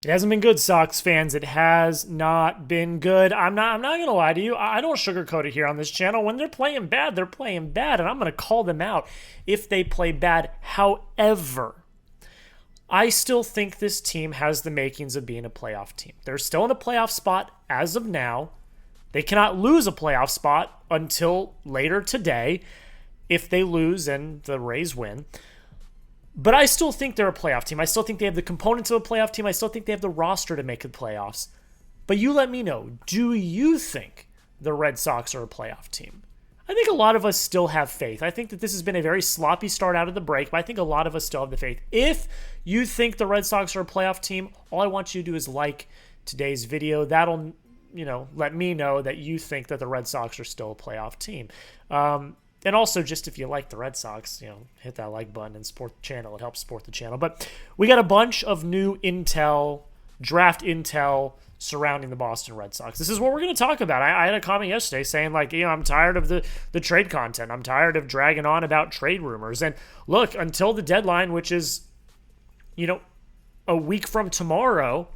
It hasn't been good, Sox fans. It has not been good. I'm not gonna lie to you. I don't sugarcoat it here on this channel. When they're playing bad, they're playing bad, and I'm gonna call them out if they play bad. However, I still think this team has the makings of being a playoff team. They're still in a playoff spot as of now. They cannot lose a playoff spot until later today. If they lose and the Rays win. But I still think they're a playoff team. I still think they have the components of a playoff team. I still think they have the roster to make the playoffs. But you let me know, do you think the Red Sox are a playoff team? I think a lot of us still have faith. I think that this has been a very sloppy start out of the break, but I think a lot of us still have the faith. If you think the Red Sox are a playoff team, all I want you to do is like today's video. That'll, let me know that you think that the Red Sox are still a playoff team. And also, just if you like the Red Sox, hit that like button and support the channel. It helps support the channel. But we got a bunch of new intel, draft intel surrounding the Boston Red Sox. This is what we're going to talk about. I had a comment yesterday saying, I'm tired of the trade content. I'm tired of dragging on about trade rumors. And look, until the deadline, which is, a week from tomorrow,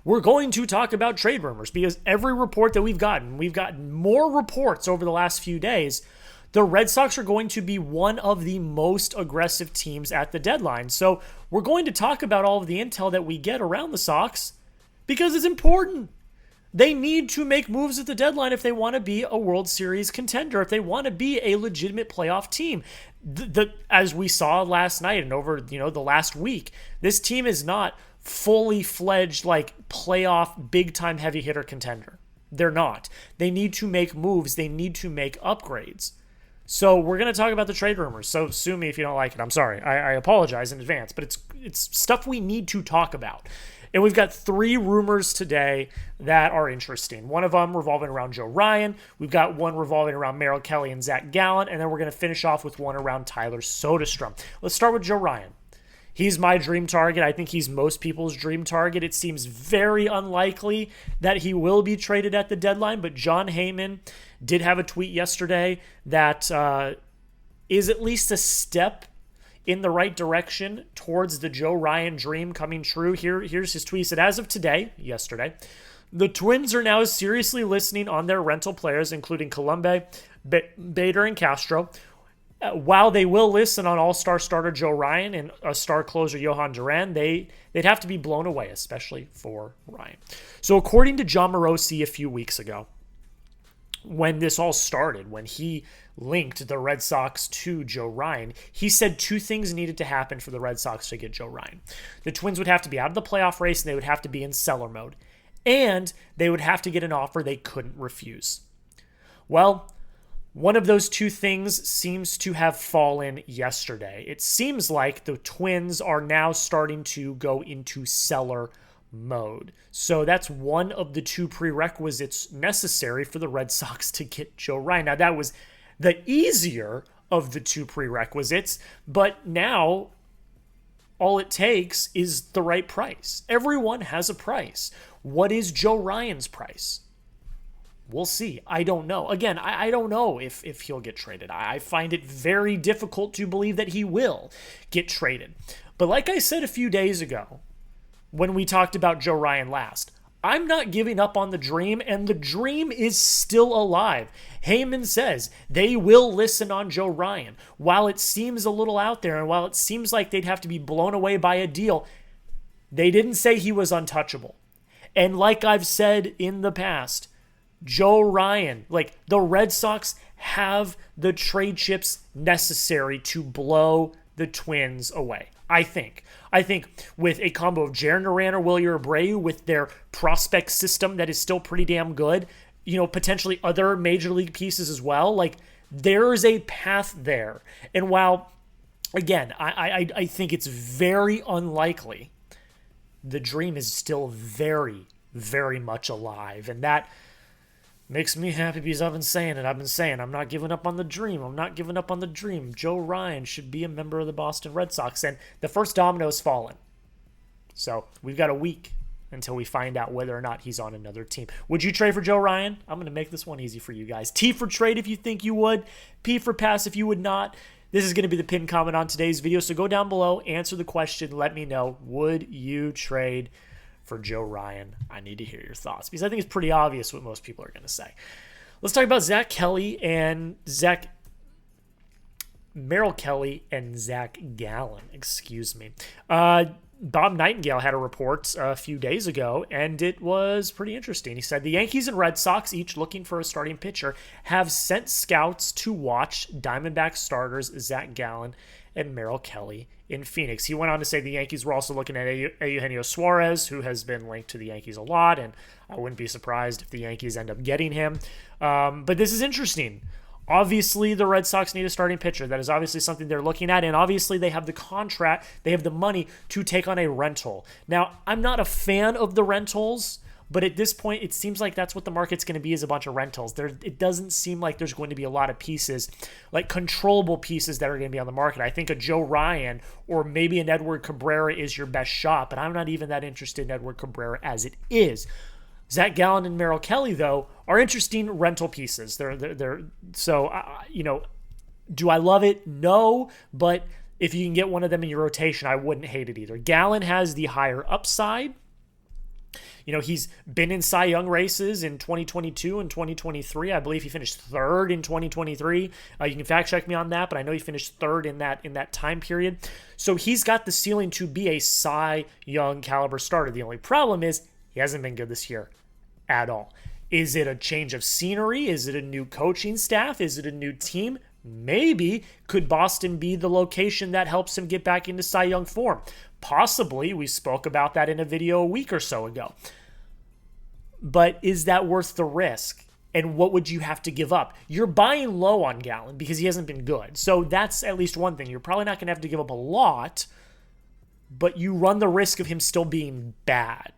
we're going to talk about trade rumors because every report that we've gotten more reports over the last few days. The Red Sox are going to be one of the most aggressive teams at the deadline. So we're going to talk about all of the intel that we get around the Sox because it's important. They need to make moves at the deadline if they want to be a World Series contender, if they want to be a legitimate playoff team. As we saw last night and over the last week, this team is not fully fledged playoff big-time heavy hitter contender. They're not. They need to make moves. They need to make upgrades. So we're going to talk about the trade rumors. So sue me if you don't like it. I'm sorry. I apologize in advance, but it's stuff we need to talk about. And we've got 3 rumors today that are interesting. One of them revolving around Joe Ryan. We've got one revolving around Merrill Kelly and Zac Gallen. And then we're going to finish off with one around Tyler Soderstrom. Let's start with Joe Ryan. He's my dream target. I think he's most people's dream target. It seems very unlikely that he will be traded at the deadline, but Jon Heyman did have a tweet yesterday that is at least a step in the right direction towards the Joe Ryan dream coming true. Here's his tweet. He said, as of today, yesterday, the Twins are now seriously listening on their rental players, including Coulombe, Bader, and Castro. While they will listen on all-star starter Joe Ryan and a star closer Jhoan Duran, they'd have to be blown away, especially for Ryan. So according to Jon Morosi a few weeks ago, when this all started, when he linked the Red Sox to Joe Ryan, he said 2 things needed to happen for the Red Sox to get Joe Ryan. The Twins would have to be out of the playoff race, and they would have to be in seller mode. And they would have to get an offer they couldn't refuse. Well, one of those 2 things seems to have fallen yesterday. It seems like the Twins are now starting to go into seller mode. So that's one of the 2 prerequisites necessary for the Red Sox to get Joe Ryan. Now, that was the easier of the 2 prerequisites, but now all it takes is the right price. Everyone has a price. What is Joe Ryan's price? We'll see. I don't know. Again, I don't know if he'll get traded. I find it very difficult to believe that he will get traded. But like I said a few days ago, when we talked about Joe Ryan last, I'm not giving up on the dream, and the dream is still alive. Heyman says they will listen on Joe Ryan. While it seems a little out there, and while it seems like they'd have to be blown away by a deal, they didn't say he was untouchable. And like I've said in the past, Joe Ryan, the Red Sox have the trade chips necessary to blow the Twins away. I think with a combo of Jhoan Duran or Wilyer Abreu with their prospect system that is still pretty damn good, potentially other major league pieces as well, there's a path there. And while, again, I think it's very unlikely, the dream is still very, very much alive. And that makes me happy because I've been saying I'm not giving up on the dream. I'm not giving up on the dream. Joe Ryan should be a member of the Boston Red Sox. And the first domino has fallen. So we've got a week until we find out whether or not he's on another team. Would you trade for Joe Ryan? I'm going to make this one easy for you guys. T for trade if you think you would. P for pass if you would not. This is going to be the pinned comment on today's video. So go down below, answer the question, let me know. Would you trade for Joe Ryan? I need to hear your thoughts because I think it's pretty obvious what most people are going to say. Let's talk about Merrill Kelly and Zac Gallen. Excuse me. Bob Nightengale had a report a few days ago, and it was pretty interesting. He said the Yankees and Red Sox, each looking for a starting pitcher, have sent scouts to watch Diamondback starters Zac Gallen and Merrill Kelly in Phoenix. He went on to say the Yankees were also looking at Eugenio Suarez, who has been linked to the Yankees a lot, and I wouldn't be surprised if the Yankees end up getting him. But this is interesting. Obviously, the Red Sox need a starting pitcher. That is obviously something they're looking at, and obviously they have the contract, they have the money to take on a rental. Now, I'm not a fan of the rentals, but at this point, it seems like that's what the market's going to be, is a bunch of rentals. It doesn't seem like there's going to be a lot of pieces, like controllable pieces that are going to be on the market. I think a Joe Ryan or maybe an Edward Cabrera is your best shot, but I'm not even that interested in Edward Cabrera as it is. Zac Gallen and Merrill Kelly, though, are interesting rental pieces. They're do I love it? No, but if you can get one of them in your rotation, I wouldn't hate it either. Gallen has the higher upside. He's been in Cy Young races in 2022 and 2023. I believe he finished third in 2023. You can fact check me on that, but I know he finished third in that time period. So he's got the ceiling to be a Cy Young caliber starter. The only problem is he hasn't been good this year at all. Is it a change of scenery? Is it a new coaching staff? Is it a new team? Maybe. Could Boston be the location that helps him get back into Cy Young form? Possibly. We spoke about that in a video a week or so ago. But is that worth the risk? And what would you have to give up? You're buying low on Gallen because he hasn't been good. So that's at least one thing. You're probably not going to have to give up a lot, but you run the risk of him still being bad.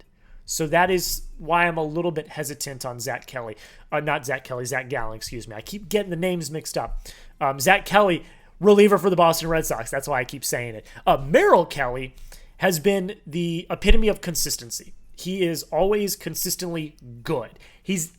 So that is why I'm a little bit hesitant on Zac Gallen, excuse me. I keep getting the names mixed up. Zac Gallen, reliever for the Boston Red Sox. That's why I keep saying it. Merrill Kelly has been the epitome of consistency. He is always consistently good.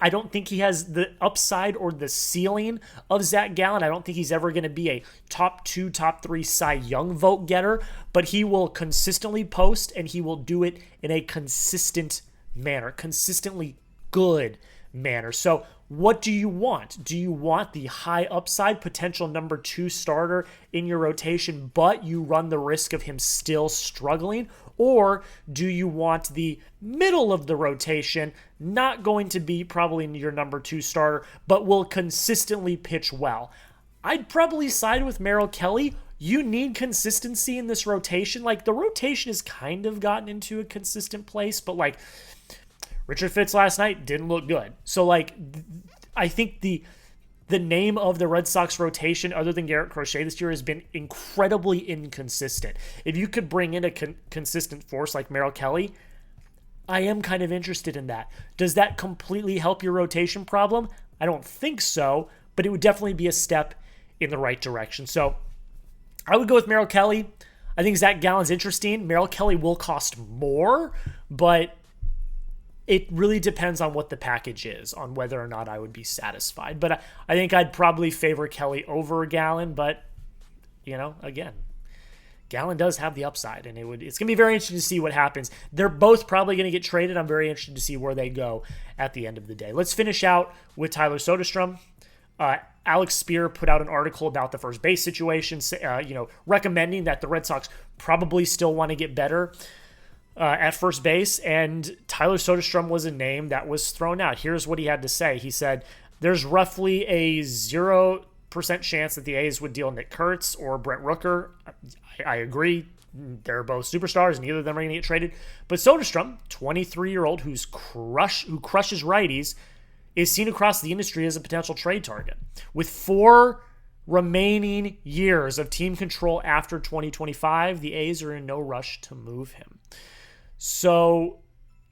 I don't think he has the upside or the ceiling of Zac Gallen. I don't think he's ever going to be a top 2, top 3 Cy Young vote getter, but he will consistently post and he will do it in a consistent manner, consistently good manner. So what do you want? Do you want the high upside potential number 2 starter in your rotation, but you run the risk of him still struggling? Or do you want the middle of the rotation, not going to be probably your number 2 starter, but will consistently pitch well? I'd probably side with Merrill Kelly. You need consistency in this rotation. Like, the rotation has kind of gotten into a consistent place, but like Richard Fitz last night didn't look good. So like, I think the name of the Red Sox rotation, other than Garrett Crochet this year, has been incredibly inconsistent. If you could bring in a consistent force like Merrill Kelly, I am kind of interested in that. Does that completely help your rotation problem? I don't think so, but it would definitely be a step in the right direction. So I would go with Merrill Kelly. I think Zac Gallen's interesting. Merrill Kelly will cost more, but it really depends on what the package is, on whether or not I would be satisfied. But I think I'd probably favor Kelly over Gallen, but, again, Gallen does have the upside, and it's going to be very interesting to see what happens. They're both probably going to get traded. I'm very interested to see where they go at the end of the day. Let's finish out with Tyler Soderstrom. Alex Speier put out an article about the first base situation, recommending that the Red Sox probably still want to get better at first base, and Tyler Soderstrom was a name that was thrown out. Here's what he had to say. He said, there's roughly a 0% chance that the A's would deal Nick Kurtz or Brent Rooker. I agree. They're both superstars, neither of them are going to get traded. But Soderstrom, 23-year-old who crushes righties, is seen across the industry as a potential trade target. With 4 remaining years of team control after 2025, the A's are in no rush to move him. So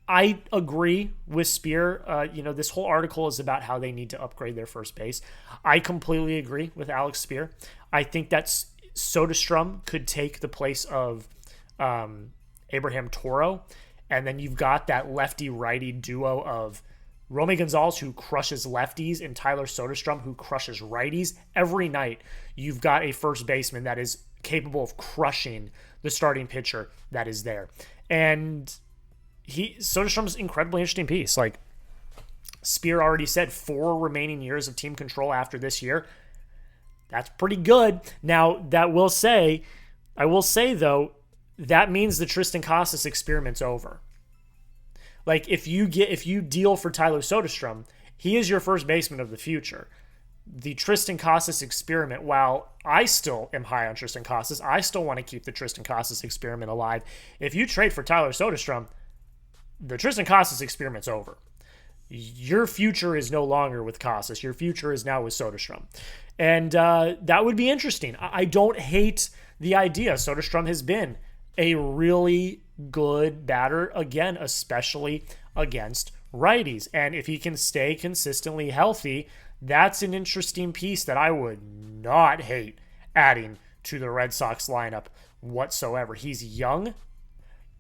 I agree with Speier. This whole article is about how they need to upgrade their first base. I completely agree with Alex Speier. I think that Soderstrom could take the place of Abraham Toro, and then you've got that lefty-righty duo of Romy Gonzalez, who crushes lefties, and Tyler Soderstrom, who crushes righties. Every night, you've got a first baseman that is capable of crushing the starting pitcher that is there. And Soderstrom's an incredibly interesting piece. Like, Speier already said 4 remaining years of team control after this year. That's pretty good. Now, I will say though, that means the Tristan Casas experiment's over. Like, if you deal for Tyler Soderstrom, he is your first baseman of the future. The Tristan Casas experiment, while I still am high on Tristan Casas, I still want to keep the Tristan Casas experiment alive. If you trade for Tyler Soderstrom, the Tristan Casas experiment's over. Your future is no longer with Casas. Your future is now with Soderstrom. And that would be interesting. I don't hate the idea. Soderstrom has been a really good batter, again, especially against righties. And if he can stay consistently healthy, that's an interesting piece that I would not hate adding to the Red Sox lineup whatsoever. He's young.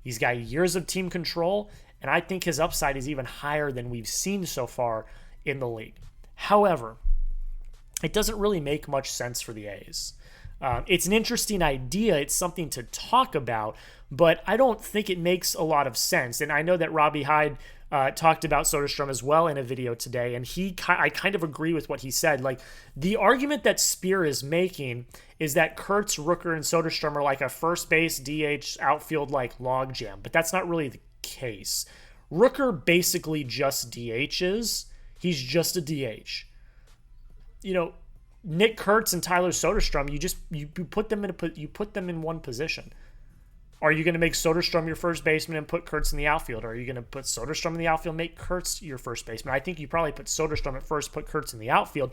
He's got years of team control. And I think his upside is even higher than we've seen so far in the league. However, it doesn't really make much sense for the A's. It's an interesting idea. It's something to talk about, but I don't think it makes a lot of sense. And I know that Robbie Hyde talked about Soderstrom as well in a video today, and I kind of agree with what he said. Like, the argument that Speier is making is that Kurtz, Rooker, and Soderstrom are like a first base, DH, outfield like logjam, but that's not really the case. Rooker basically just DHs. He's just a DH. You know, Nick Kurtz and Tyler Soderstrom, you put them in one position. Are you going to make Soderstrom your first baseman and put Kurtz in the outfield? Or are you going to put Soderstrom in the outfield, make Kurtz your first baseman? I think you probably put Soderstrom at first, put Kurtz in the outfield.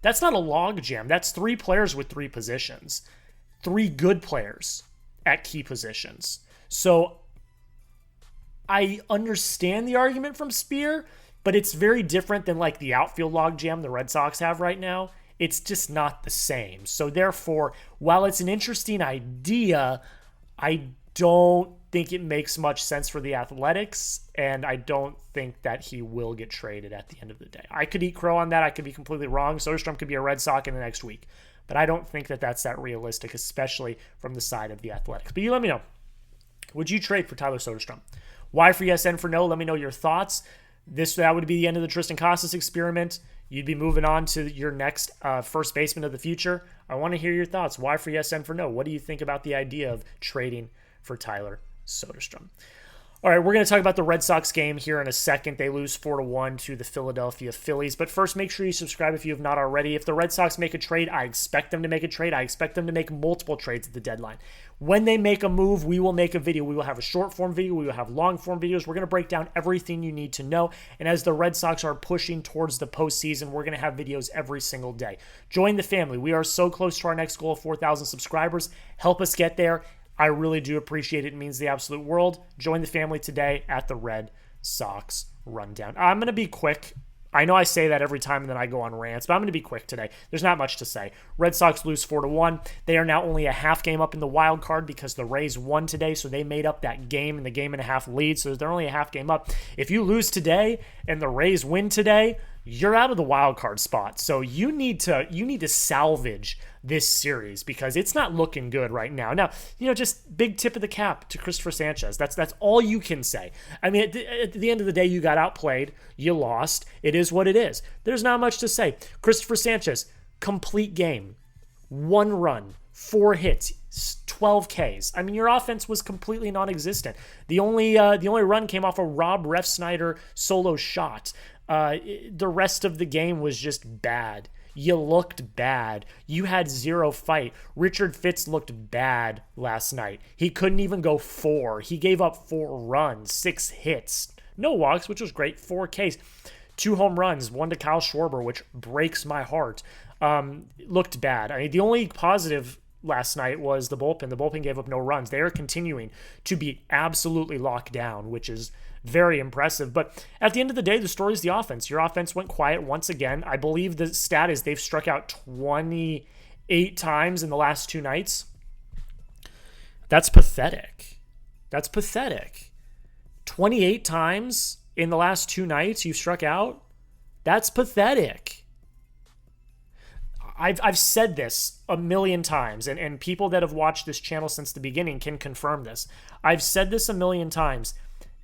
That's not a log jam. That's 3 players with 3 positions. 3 good players at key positions. So I understand the argument from Speier, but it's very different than like the outfield log jam the Red Sox have right now. It's just not the same. So therefore, while it's an interesting idea, I don't think it makes much sense for the Athletics, and I don't think that he will get traded at the end of the day. I could eat crow on that. I could be completely wrong. Soderstrom could be a Red Sox in the next week, but I don't think that that's that realistic, especially from the side of the Athletics. But you let me know. Would you trade for Tyler Soderstrom? Y for yes, N for no. Let me know your thoughts. That would be the end of the Tristan Casas experiment. You'd be moving on to your next first baseman of the future. I want to hear your thoughts. Y for yes, N for no. What do you think about the idea of trading for Tyler Soderstrom? All right, we're going to talk about the Red Sox game here in a second. They lose 4-1 to the Philadelphia Phillies. But first, make sure you subscribe if you have not already. If the Red Sox make a trade, I expect them to make a trade. I expect them to make multiple trades at the deadline. When they make a move, we will make a video. We will have a short-form video. We will have long-form videos. We're going to break down everything you need to know. And as the Red Sox are pushing towards the postseason, we're going to have videos every single day. Join the family. We are so close to our next goal of 4,000 subscribers. Help us get there. I really do appreciate it. It means the absolute world. Join the family today at the Red Sox Rundown. I'm going to be quick. I know I say that every time and then I go on rants, but I'm going to be quick today. There's not much to say. Red Sox lose 4-1. They are now only a half game up in the wild card because the Rays won today, so they made up that game and the game and a half lead, so they're only a half game up. If you lose today and the Rays win today, you're out of the wild card spot. So you need to salvage this series because it's not looking good right now. Now, just big tip of the cap to Christopher Sanchez. That's all you can say. I mean, at the end of the day, you got outplayed. You lost. It is what it is. There's not much to say. Christopher Sanchez, complete game. 1 run, 4 hits, 12 Ks. I mean, your offense was completely non-existent. The only run came off a Rob Refsnyder solo shot. The rest of the game was just bad. You looked bad. You had 0 fight. Richard Fitz looked bad last night. He couldn't even go 4. He gave up 4 runs, 6 hits, no walks, which was great, 4 Ks, 2 home runs, 1 to Kyle Schwarber, which breaks my heart. Looked bad. I mean, the only positive last night was the bullpen. The bullpen gave up no runs. They are continuing to be absolutely locked down, which is very impressive. But at the end of the day, the story is the offense. Your offense went quiet once again. I believe the stat is they've struck out 28 times in the last 2 nights. That's pathetic. 28 times in the last 2 nights you've struck out? That's pathetic. I've said this a million times, and people that have watched this channel since the beginning can confirm this. I've said this a million times.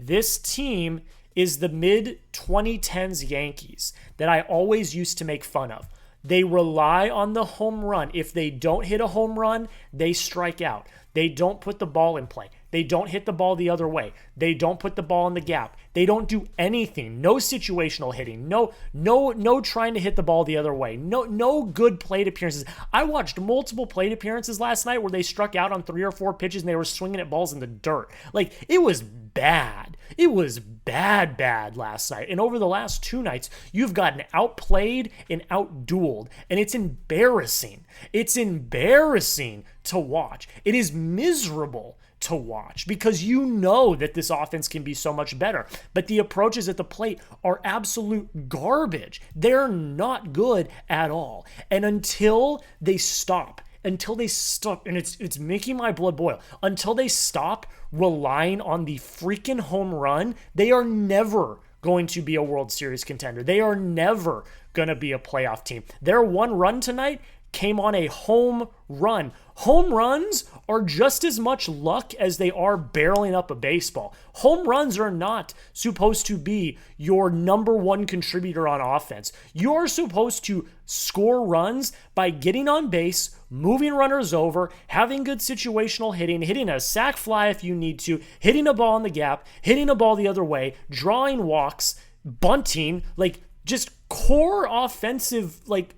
This team is the mid-2010s Yankees that I always used to make fun of. They rely on the home run. If they don't hit a home run, they strike out. They don't put the ball in play. They don't hit the ball the other way. They don't put the ball in the gap. They don't do anything. No situational hitting. No trying to hit the ball the other way. No good plate appearances. I watched multiple plate appearances last night where they struck out on 3 or 4 pitches and they were swinging at balls in the dirt. Like, it was bad. It was bad last night. And over the last 2 nights, you've gotten outplayed and outdueled. And it's embarrassing. It's embarrassing to watch. It is miserable to watch because you know that this offense can be so much better. But the approaches at the plate are absolute garbage. They're not good at all. And until they stop, and it's making my blood boil, until they stop relying on the freaking home run, they are never going to be a World Series contender. They are never going to be a playoff team. Their one run tonight came on a home run. Home runs are just as much luck as they are barreling up a baseball. Home runs are not supposed to be your number one contributor on offense. You're supposed to score runs by getting on base, moving runners over, having good situational hitting a sac fly if you need to, hitting a ball in the gap, hitting a ball the other way, drawing walks, bunting, like just core offensive, like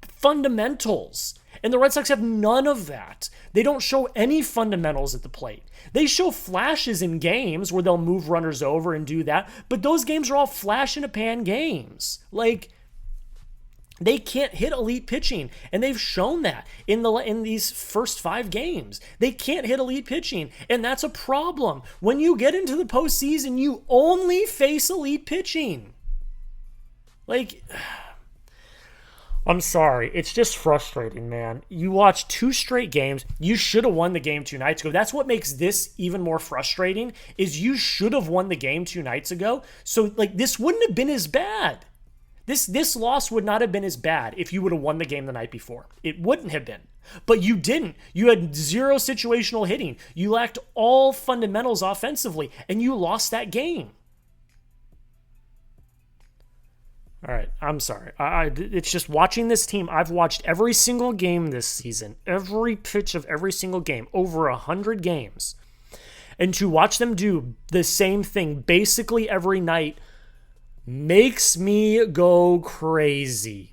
fundamentals. And the Red Sox have none of that. They don't show any fundamentals at the plate. They show flashes in games where they'll move runners over and do that, but those games are all flash in a pan games. Like, they can't hit elite pitching, and they've shown that in these first 5 games. They can't hit elite pitching, and that's a problem. When you get into the postseason, you only face elite pitching. Like, I'm sorry. It's just frustrating, man. You watch 2 straight games. You should have won the game 2 nights ago. That's what makes this even more frustrating, is you should have won the game 2 nights ago. So, like, this wouldn't have been as bad. This loss would not have been as bad if you would have won the game the night before. It wouldn't have been. But you didn't. You had 0 situational hitting. You lacked all fundamentals offensively, and you lost that game. All right, I'm sorry. It's just watching this team. I've watched every single game this season, every pitch of every single game, over 100 games. And to watch them do the same thing basically every night makes me go crazy.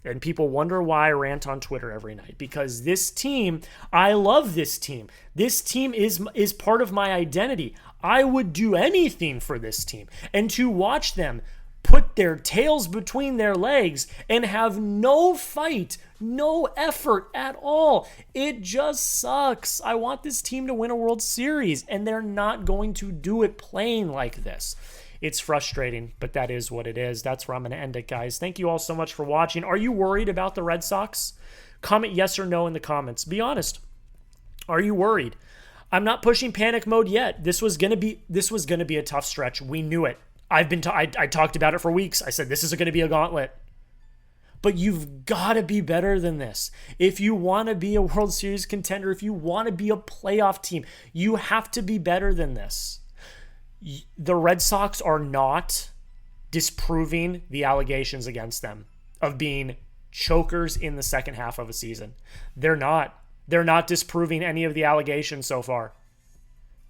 And people wonder why I rant on Twitter every night. Because this team, I love this team. This team is part of my identity. I would do anything for this team. And to watch them put their tails between their legs and have no fight, no effort at all. It just sucks. I want this team to win a World Series, and they're not going to do it playing like this. It's frustrating, but that is what it is. That's where I'm going to end it, guys. Thank you all so much for watching. Are you worried about the Red Sox? Comment yes or no in the comments. Be honest. Are you worried? I'm not pushing panic mode yet. This was going to be a tough stretch. We knew it. I talked about it for weeks. I said, this is going to be a gauntlet. But you've got to be better than this. If you want to be a World Series contender, if you want to be a playoff team, you have to be better than this. The Red Sox are not disproving the allegations against them of being chokers in the second half of a season. They're not. They're not disproving any of the allegations so far.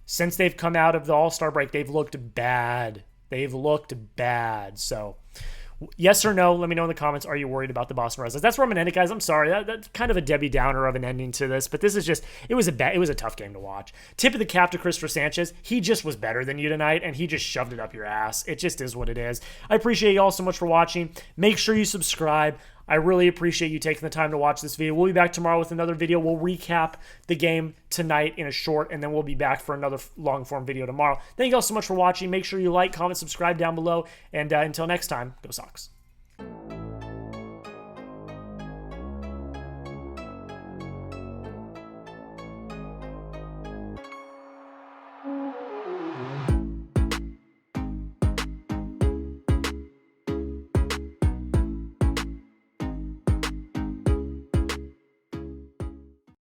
Since they've come out of the All-Star break, they've looked bad. They've looked bad. So, yes or no, let me know in the comments. Are you worried about the Boston Red Sox? That's where I'm going to end it, guys. I'm sorry. That's kind of a Debbie Downer of an ending to this, but this is just, it was a tough game to watch. Tip of the cap to Christopher Sanchez. He just was better than you tonight, and he just shoved it up your ass. It just is what it is. I appreciate you all so much for watching. Make sure you subscribe. I really appreciate you taking the time to watch this video. We'll be back tomorrow with another video. We'll recap the game tonight in a short, and then we'll be back for another long-form video tomorrow. Thank you all so much for watching. Make sure you like, comment, subscribe down below, and until next time, go Sox.